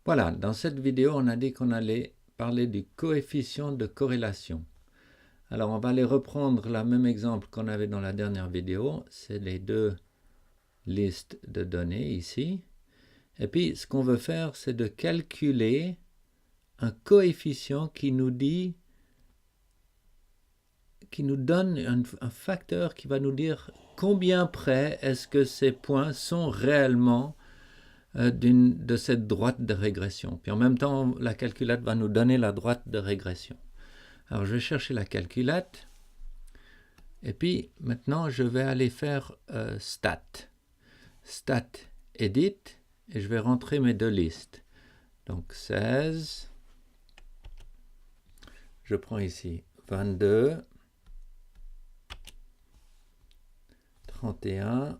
Voilà, dans cette vidéo, on a dit qu'on allait parler du coefficient de corrélation. Alors, on va aller reprendre le même exemple qu'on avait dans la dernière vidéo. C'est les deux listes de données ici. Et puis, ce qu'on veut faire, c'est de calculer un coefficient qui nous donne un facteur qui va nous dire combien près est-ce que ces points sont réellement de cette droite de régression. Puis en même temps, la calculette va nous donner la droite de régression. Alors je vais chercher la calculette. Et puis maintenant, je vais aller faire stat. Stat edit. Et je vais rentrer mes deux listes. Donc 16. Je prends ici 22. 31.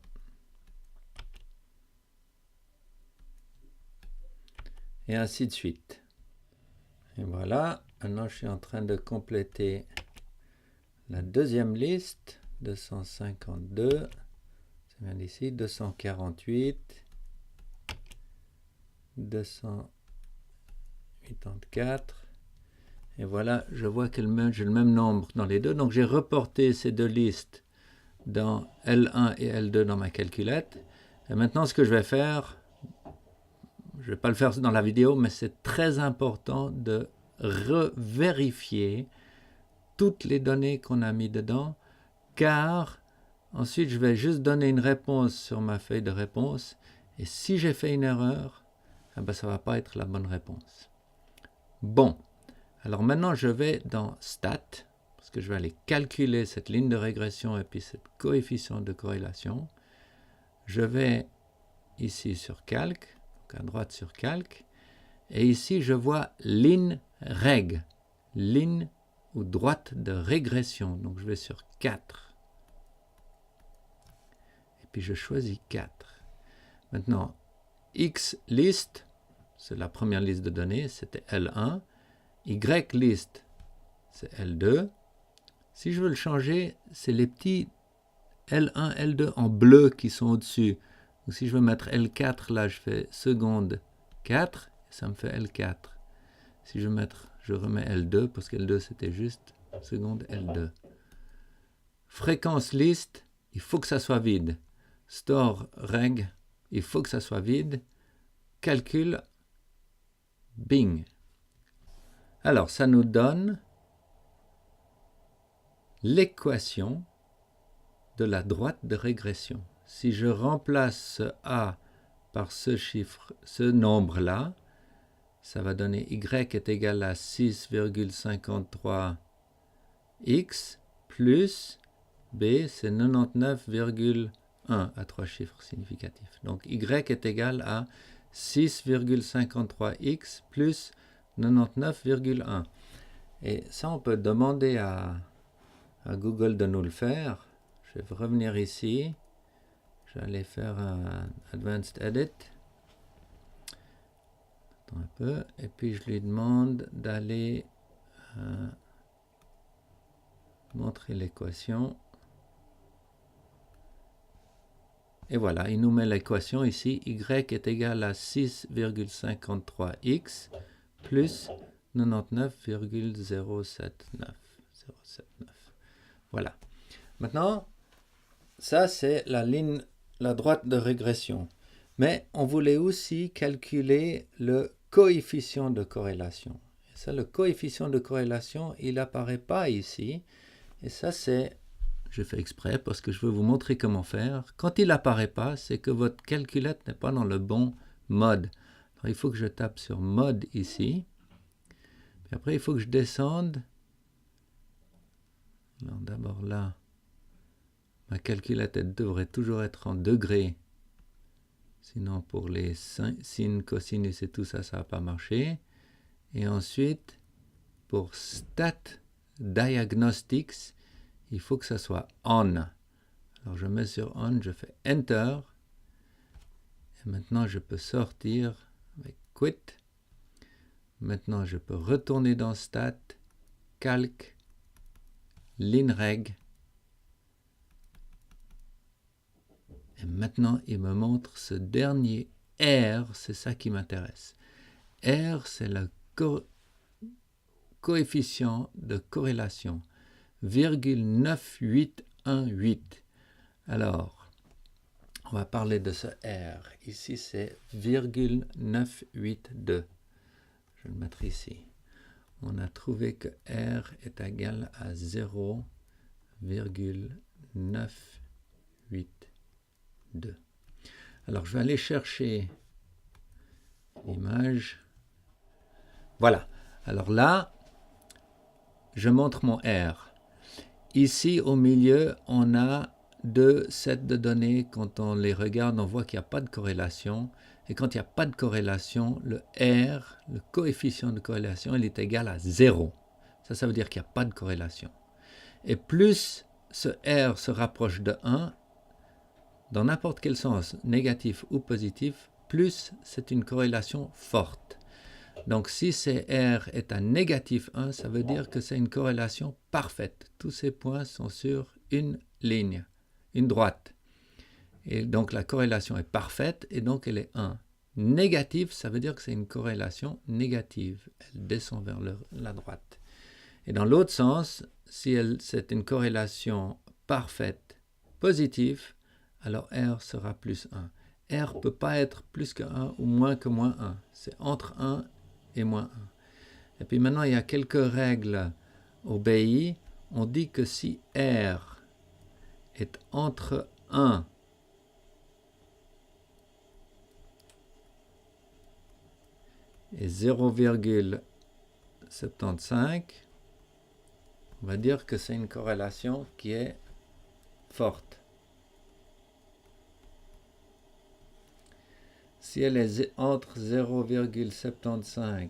Et ainsi de suite. Et voilà, maintenant je suis en train de compléter la deuxième liste, 252, c'est bien ici, 248, 284, et voilà, je vois que j'ai le même nombre dans les deux, donc j'ai reporté ces deux listes dans L1 et L2 dans ma calculette, et maintenant ce que je vais faire, je ne vais pas le faire dans la vidéo, mais c'est très important de revérifier toutes les données qu'on a mis dedans, car ensuite je vais juste donner une réponse sur ma feuille de réponse, et si j'ai fait une erreur, eh ben, ça ne va pas être la bonne réponse. Bon, alors maintenant je vais dans Stat, parce que je vais aller calculer cette ligne de régression et puis cette coefficient de corrélation. Je vais ici sur Calc, donc à droite sur Calc, et ici je vois ligne reg, ligne ou droite de régression. Donc je vais sur 4. Et puis je choisis 4. Maintenant, XList, c'est la première liste de données, c'était L1. YList, c'est L2. Si je veux le changer, c'est les petits L1, L2 en bleu qui sont au-dessus. Donc si je veux mettre L4, là je fais seconde 4, et ça me fait L4. Si je veux mettre, je remets L2, parce que L2 c'était juste seconde L2. Fréquence list, il faut que ça soit vide. Store reg, il faut que ça soit vide. Calcul, bing. Alors, ça nous donne l'équation de la droite de régression. Si je remplace ce A par ce chiffre, ce nombre-là, ça va donner Y est égal à 6,53x plus B, c'est 99,1 à 3 chiffres significatifs. Donc Y est égal à 6,53x plus 99,1. Et ça, on peut demander à Google de nous le faire. Je vais revenir ici. Je vais aller faire un Advanced Edit. Attends un peu. Et puis, je lui demande d'aller montrer l'équation. Et voilà, il nous met l'équation ici. Y est égal à 6,53x plus 99,079. Voilà. Maintenant, ça c'est la ligne, la droite de régression. Mais on voulait aussi calculer le coefficient de corrélation. Et ça, le coefficient de corrélation, il n'apparaît pas ici. Et ça, c'est, je fais exprès parce que je veux vous montrer comment faire. Quand il n'apparaît pas, c'est que votre calculette n'est pas dans le bon mode. Alors, il faut que je tape sur mode ici. Puis après, il faut que je descende. Alors d'abord là, ma calculette devrait toujours être en degrés. Sinon, pour les sines, cosinus et tout ça, ça ne va pas marcher. Et ensuite, pour Stat Diagnostics, il faut que ça soit On. Alors, je mets sur On, je fais Enter. Et maintenant, je peux sortir avec Quit. Maintenant, je peux retourner dans Stat, Calc, LinReg. Et maintenant, il me montre ce dernier R, c'est ça qui m'intéresse. R, c'est le coefficient de corrélation, 0,9818. Alors, on va parler de ce R. Ici, c'est 0,982. Je vais le mettre ici. On a trouvé que R est égal à 0,982. Alors, je vais aller chercher l'image. Voilà. Alors là, je montre mon R. Ici, au milieu, on a deux sets de données. Quand on les regarde, on voit qu'il n'y a pas de corrélation. Et quand il n'y a pas de corrélation, le R, le coefficient de corrélation, il est égal à 0. Ça veut dire qu'il n'y a pas de corrélation. Et plus ce R se rapproche de 1, dans n'importe quel sens, négatif ou positif, plus c'est une corrélation forte. Donc si R est à négatif 1, ça veut dire que c'est une corrélation parfaite. Tous ces points sont sur une ligne, une droite. Et donc la corrélation est parfaite et donc elle est 1. Négatif, ça veut dire que c'est une corrélation négative. Elle descend vers la droite. Et dans l'autre sens, si c'est une corrélation parfaite positive, alors R sera plus 1. R ne peut pas être plus que 1 ou moins que moins 1. C'est entre 1 et moins 1. Et puis maintenant, il y a quelques règles au BI. On dit que si R est entre 1 et 0,75, on va dire que c'est une corrélation qui est forte. Si elle est entre 0,75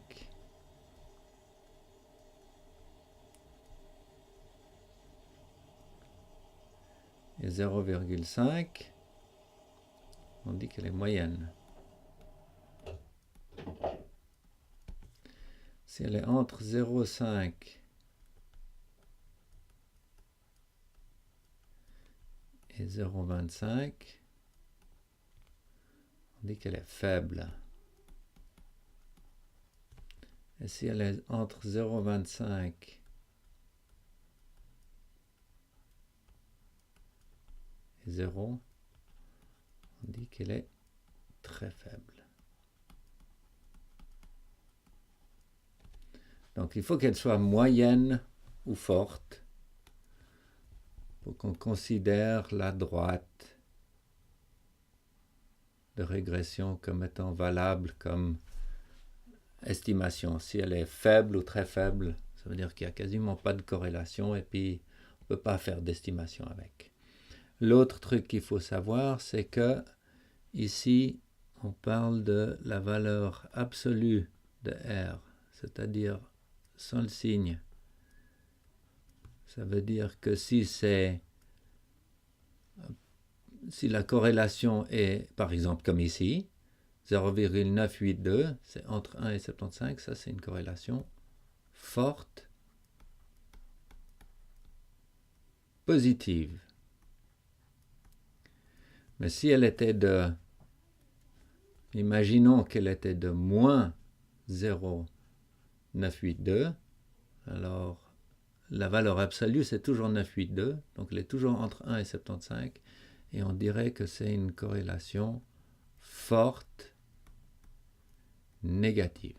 et 0,5, on dit qu'elle est moyenne. Si elle est entre 0,5 et 0,25, on dit qu'elle est faible. Et si elle est entre 0,25 et 0, on dit qu'elle est très faible. Donc il faut qu'elle soit moyenne ou forte pour qu'on considère la droite de régression comme étant valable comme estimation. Si elle est faible ou très faible, ça veut dire qu'il n'y a quasiment pas de corrélation et puis on ne peut pas faire d'estimation avec. L'autre truc qu'il faut savoir, c'est que ici, on parle de la valeur absolue de R, c'est-à-dire sans le signe. Ça veut dire que si la corrélation est, par exemple, comme ici, 0,982, c'est entre 1 et 75, ça c'est une corrélation forte, positive. Mais si elle était imaginons qu'elle était de moins 0,982, alors la valeur absolue c'est toujours 982, donc elle est toujours entre 1 et 75, et on dirait que c'est une corrélation forte, négative.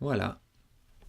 Voilà.